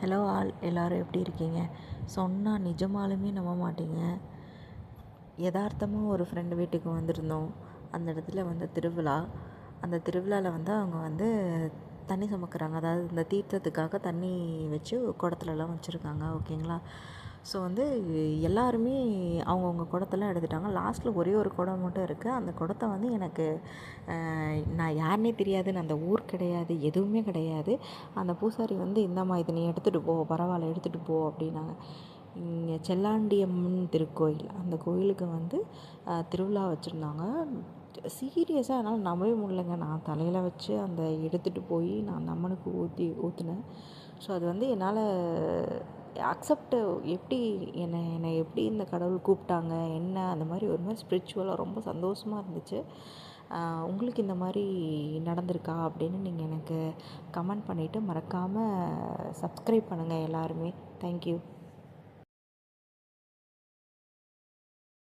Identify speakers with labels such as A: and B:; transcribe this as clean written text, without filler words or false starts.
A: Hello all எல்லோரும் எப்படி இருக்கீங்க? சொன்னால் நிஜமாலுமே நம்ப மாட்டீங்க. யதார்த்தமாக ஒரு ஃப்ரெண்டு வீட்டுக்கு வந்திருந்தோம். அந்த இடத்துல வந்து திருவிழா. அந்த திருவிழாவில் வந்து அவங்க வந்து தண்ணி சுமக்கிறாங்க. அதாவது இந்த தீர்த்தத்துக்காக தண்ணி வச்சு குடத்துலலாம் வச்சுருக்காங்க. ஓகேங்களா? ஸோ வந்து எல்லாருமே அவங்கவுங்க குடத்தெல்லாம் எடுத்துட்டாங்க. லாஸ்ட்டில் ஒரே ஒரு குடம் மட்டும் இருக்குது. அந்த குடத்த வந்து எனக்கு நான் யாருன்னே தெரியாது. நான் அந்த ஊர் கிடையாது. எதுவுமே கிடையாது. அந்த பூசாரி வந்து இந்தாம்மா இதை நீ எடுத்துகிட்டு போ, பரவாயில்ல எடுத்துகிட்டு போ அப்படின்னாங்க. இங்கே செல்லாண்டியம்மன் திருக்கோயில், அந்த கோயிலுக்கு வந்து திருவிழா வச்சுருந்தாங்க. சீரியஸாக என்னால் நம்பவே முடியலங்க. நான் தலையில் வச்சு அந்த எடுத்துகிட்டு போய் நான் அந்த அம்மனுக்கு ஊற்றினேன். ஸோ அது வந்து என்னால் அக்செப்ட் எப்படி என்னை எப்படி இந்த கடவுள் கூப்பிட்டாங்க என்ன அந்த மாதிரி ஒரு மாதிரி ஸ்பிரிச்சுவலாக ரொம்ப சந்தோஷமாக இருந்துச்சு. உங்களுக்கு இந்த மாதிரி நடந்திருக்கா அப்படின்னு நீங்கள் எனக்கு கமெண்ட் பண்ணிவிட்டு மறக்காமல் சப்ஸ்கிரைப் பண்ணுங்கள் எல்லாருமே. தேங்க்யூ.